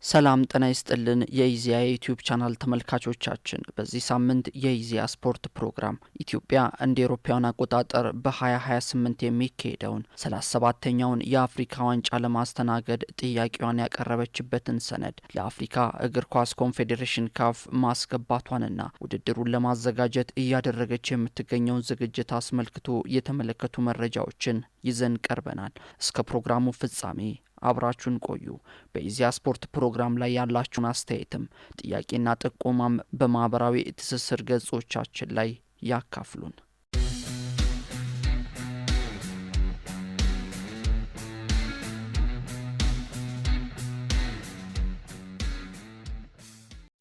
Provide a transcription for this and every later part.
ሰላም ጤና ይስጥልን የኢዜአ ዩቲዩብ ቻናል ተመልካቾቻችን፣ በዚህ ሳምንት የኢዜአ ስፖርት ፕሮግራም ኢትዮጵያ እንደ አውሮፓውያን አቆጣጠር በ2028 የሚካሄደውን 37ኛውን የአፍሪካ ዋንጫ ለማስተናገድ ጥያቄዋን ያቀረበችበትን ሰነድ ለአፍሪካ እግር ኳስ ኮንፌዴሬሽን ካፍ ማስገባቷንና ውድድሩን ለማዘጋጀት እያደረገች የምትገኘውን ዝግጅት አስመልክቶ የተመለከቱ መረጃዎችን ይዘን ቀርበናል። እስከ ፕሮግራሙ ፍጻሜ አብራችሁን ቆዩ። በኢዜአ ስፖርት ፕሮግራም ላይ ያላችሁን አስተያየትም ጥያቄና ጥቆማም በማህበራዊ ትስስር ገጾቻችን ላይ ያካፍሉን።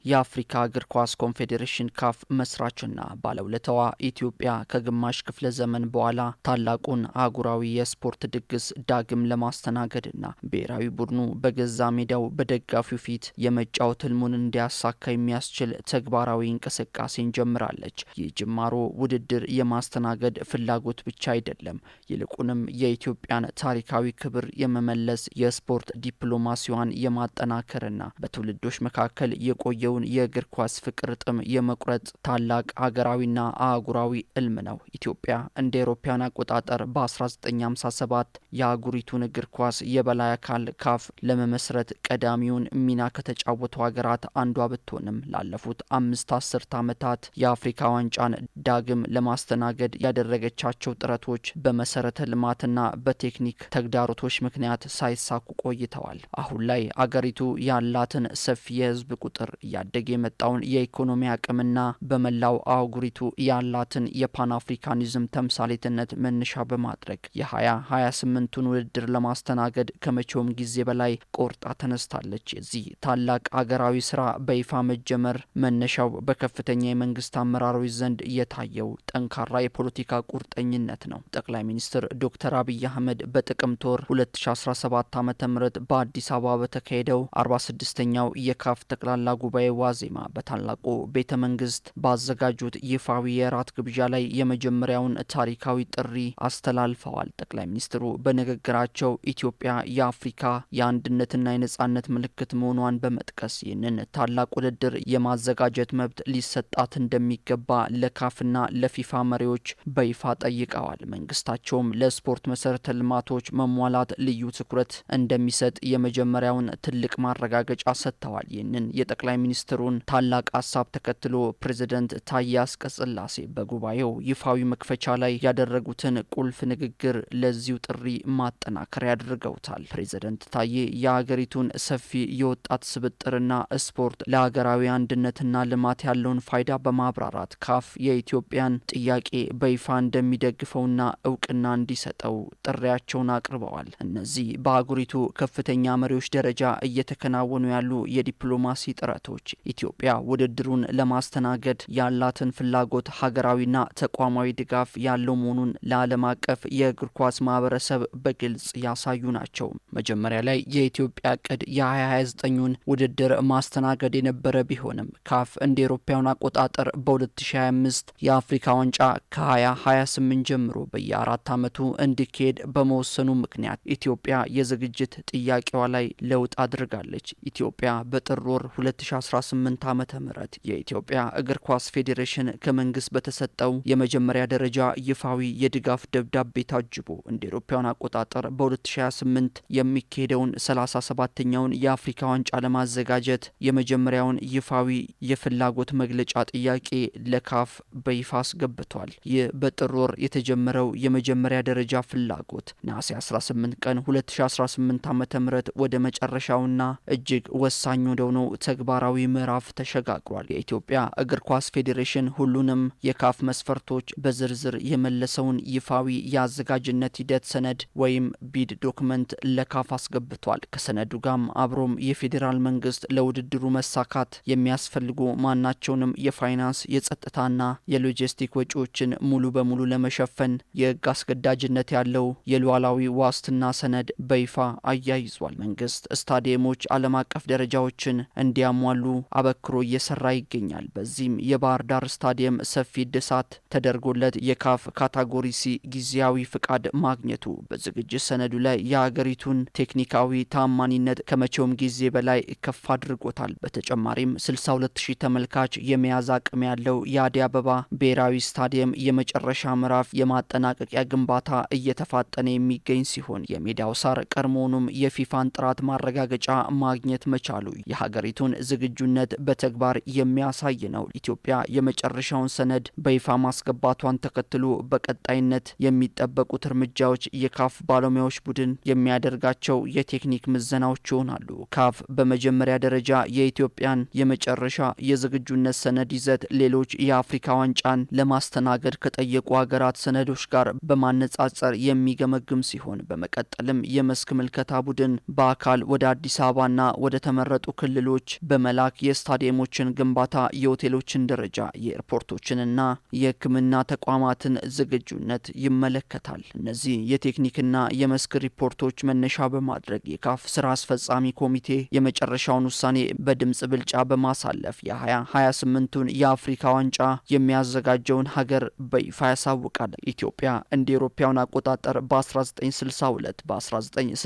የአፍሪካ እግር ኳስ ኮንፌዴሬሽን ካፍ መስራችና ባለውለታዋ ኢትዮጵያ ከግማሽ ክፍለ ዘመን በኋላ ታላቁን አህጉራዊ የስፖርት ድግስ ዳግም ለማስተናገድና ብሔራዊ ቡድኑ በገዛ ሜዳው በደጋፊው ፊት የመጫወት ህልሙን እንዲያሳካ የሚያስችል ተግባራዊ እንቅስቃሴን ጀምራለች። ይህ ጅማሮ ውድድር የማስተናገድ ፍላጎት ብቻ አይደለም፣ ይልቁንም የኢትዮጵያን ታሪካዊ ክብር የመመለስ የስፖርት ዲፕሎማሲዋን የማጠናከርና በትውልዶች መካከል የቆየውን የእግር ኳስ ፍቅር ጥም የመቁረጥ ታላቅ ሀገራዊና አህጉራዊ ህልም ነው። ኢትዮጵያ እንደ አውሮፓውያን አቆጣጠር በ1957 የአህጉሪቱን እግር ኳስ የበላይ አካል ካፍ ለመመስረት ቀዳሚውን ሚና ከተጫወቱ ሀገራት አንዷ ብትሆንም ላለፉት 5 አስርት ዓመታት የአፍሪካ ዋንጫን ዳግም ለማስተናገድ ያደረገቻቸው ጥረቶች በመሰረተ ልማትና በቴክኒክ ተግዳሮቶች ምክንያት ሳይሳኩ ቆይተዋል። አሁን ላይ አገሪቱ ያላትን ሰፊ የህዝብ ቁጥር ያደገ የመጣውን የኢኮኖሚ አቅምና በመላው አህጉሪቱ ያላትን የፓን አፍሪካኒዝም ተምሳሌትነት መነሻ በማድረግ የ2028ቱን ውድድር ለማስተናገድ ከመቼውም ጊዜ በላይ ቆርጣ ተነስታለች። የዚህ ታላቅ አገራዊ ስራ በይፋ መጀመር መነሻው በከፍተኛ የመንግስት አመራሮች ዘንድ የታየው ጠንካራ የፖለቲካ ቁርጠኝነት ነው። ጠቅላይ ሚኒስትር ዶክተር አብይ አህመድ በጥቅምት ወር 2017 ዓ.ም በአዲስ አበባ በተካሄደው 46ኛው የካፍ ጠቅላላ ጉባኤ ዋዜማ በታላቁ ቤተ መንግስት ባዘጋጁት ይፋዊ የራት ግብዣ ላይ የመጀመሪያውን ታሪካዊ ጥሪ አስተላልፈዋል። ጠቅላይ ሚኒስትሩ በንግግራቸው ኢትዮጵያ የአፍሪካ የአንድነትና የነጻነት ምልክት መሆኗን በመጥቀስ ይህንን ታላቅ ውድድር የማዘጋጀት መብት ሊሰጣት እንደሚገባ ለካፍና ለፊፋ መሪዎች በይፋ ጠይቀዋል። መንግስታቸውም ለስፖርት መሰረተ ልማቶች መሟላት ልዩ ትኩረት እንደሚሰጥ የመጀመሪያውን ትልቅ ማረጋገጫ ሰጥተዋል። ይህንን የጠቅላይ ሚኒስትሩን ታላቅ ሀሳብ ተከትሎ ፕሬዝዳንት ታዬ አጽቀሥላሴ በጉባኤው ይፋዊ መክፈቻ ላይ ያደረጉትን ቁልፍ ንግግር ለዚሁ ጥሪ ማጠናከሪያ አድርገውታል። ፕሬዝዳንት ታዬ የሀገሪቱን ሰፊ የወጣት ስብጥርና ስፖርት ለሀገራዊ አንድነትና ልማት ያለውን ፋይዳ በማብራራት ካፍ የኢትዮጵያን ጥያቄ በይፋ እንደሚደግፈውና እውቅና እንዲሰጠው ጥሪያቸውን አቅርበዋል። እነዚህ በአህጉሪቱ ከፍተኛ መሪዎች ደረጃ እየተከናወኑ ያሉ የዲፕሎማሲ ጥረቶች ኢትዮጵያ ውድድሩን ለማስተናገድ ያላትን ፍላጎት ሀገራዊና ተቋማዊ ድጋፍ ያለው መሆኑን ለዓለም አቀፍ የእግር ኳስ ማህበረሰብ በግልጽ ያሳዩ ናቸው። መጀመሪያ ላይ የኢትዮጵያ እቅድ የ2029ን ውድድር ማስተናገድ የነበረ ቢሆንም ካፍ እንደ አውሮፓውያን አቆጣጠር በ2025 የአፍሪካ ዋንጫ ከ2028 ጀምሮ በየ4 ዓመቱ እንዲካሄድ በመወሰኑ ምክንያት ኢትዮጵያ የዝግጅት ጥያቄዋ ላይ ለውጥ አድርጋለች። ኢትዮጵያ በጥር ወር 2018 ዓመተ ምህረት የኢትዮጵያ እግር ኳስ ፌዴሬሽን ከመንግስት በተሰጠው የመጀመሪያ ደረጃ ይፋዊ የድጋፍ ደብዳቤ ታጅቦ እንደ አውሮፓውያን አቆጣጠር በ2028 የሚካሄደውን 37ኛውን የአፍሪካ ዋንጫ ለማዘጋጀት የመጀመሪያውን ይፋዊ የፍላጎት መግለጫ ጥያቄ ለካፍ በይፋ አስገብቷል። ይህ በጥር ወር የተጀመረው የመጀመሪያ ደረጃ ፍላጎት ነሐሴ 18 ቀን 2018 ዓመተ ምህረት ወደ መጨረሻውና እጅግ ወሳኝ ወደሆነው ተግባራዊ ምዕራፍ ተሸጋግሯል። የኢትዮጵያ እግር ኳስ ፌዴሬሽን ሁሉንም የካፍ መስፈርቶች በዝርዝር የመለሰውን ይፋዊ የአዘጋጅነት ሂደት ሰነድ ወይም ቢድ ዶክመንት ለካፍ አስገብቷል። ከሰነዱ ጋም አብሮም የፌዴራል መንግስት ለውድድሩ መሳካት የሚያስፈልጉ ማናቸውንም የፋይናንስ የጸጥታና የሎጂስቲክ ወጪዎችን ሙሉ በሙሉ ለመሸፈን የህግ አስገዳጅነት ያለው የሉዓላዊ ዋስትና ሰነድ በይፋ አያይዟል። መንግስት ስታዲየሞች ዓለም አቀፍ ደረጃዎችን እንዲያሟሉ አበክሮ እየሰራ ይገኛል። በዚህም የባህር ዳር ስታዲየም ሰፊ እድሳት ተደርጎለት የካፍ ካታጎሪ ሲ ጊዜያዊ ፍቃድ ማግኘቱ በዝግጅት ሰነዱ ላይ የሀገሪቱን ቴክኒካዊ ታማኒነት ከመቼውም ጊዜ በላይ ከፍ አድርጎታል። በተጨማሪም 62000 ተመልካች የመያዝ አቅም ያለው የአዲስ አበባ ብሔራዊ ስታዲየም የመጨረሻ ምዕራፍ የማጠናቀቂያ ግንባታ እየተፋጠነ የሚገኝ ሲሆን የሜዳው ሳር ቀድሞውኑም የፊፋን ጥራት ማረጋገጫ ማግኘት መቻሉ የሀገሪቱን ዝግጁነት በተግባር የሚያሳይ ነው። ኢትዮጵያ የመጨረሻውን ሰነድ በይፋ ማስገባቷን ተከትሎ በቀጣይነት የሚጠበቁት እርምጃዎች የካፍ ባለሙያዎች ቡድን የሚያደርጋቸው የቴክኒክ ምዘናዎች ይሆናሉ። ካፍ በመጀመሪያ ደረጃ የኢትዮጵያን የመጨረሻ የዝግጁነት ሰነድ ይዘት ሌሎች የአፍሪካ ዋንጫን ለማስተናገድ ከጠየቁ ሀገራት ሰነዶች ጋር በማነጻጸር የሚገመግም ሲሆን በመቀጠልም የመስክ ምልከታ ቡድን በአካል ወደ አዲስ አበባና ወደ ተመረጡ ክልሎች በመላክ የስታዲየሞችን ግንባታ፣ የሆቴሎችን ደረጃ፣ የኤርፖርቶችንና የሕክምና ተቋማትን ዝግጁነት ይመለከታል። እነዚህ የቴክኒክና የመስክ ሪፖርቶች መነሻ በማድረግ የካፍ ስራ አስፈጻሚ ኮሚቴ የመጨረሻውን ውሳኔ በድምጽ ብልጫ በማሳለፍ የ2028ቱን የአፍሪካ ዋንጫ የሚያዘጋጀውን ሀገር በይፋ ያሳውቃል። ኢትዮጵያ እንደ አውሮፓውያን አቆጣጠር በ1962 በ1968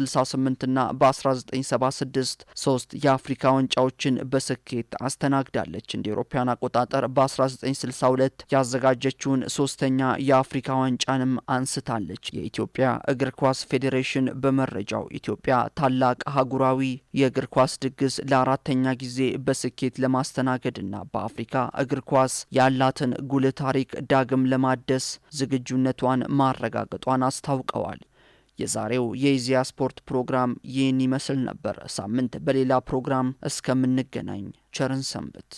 እና በ1976 ሶስት የአፍሪካ ዋንጫዎችን በስኬት አስተናግዳለች። እንደ አውሮፓውያን አቆጣጠር በ1962 ያዘጋጀችውን ሶስተኛ የአፍሪካ ዋንጫንም አንስታለች። የኢትዮጵያ እግር ኳስ ፌዴሬሽን በመረጃው ኢትዮጵያ ታላቅ አህጉራዊ የእግር ኳስ ድግስ ለአራተኛ ጊዜ በስኬት ለማስተናገድና በአፍሪካ እግር ኳስ ያላትን ጉልህ ታሪክ ዳግም ለማደስ ዝግጁነቷን ማረጋገጧን አስታውቀዋል። የዛሬው የኢዜአ ስፖርት ፕሮግራም ይህን ይመስል ነበር። ሳምንት በሌላ ፕሮግራም እስከምንገናኝ ቸርን ሰንብት።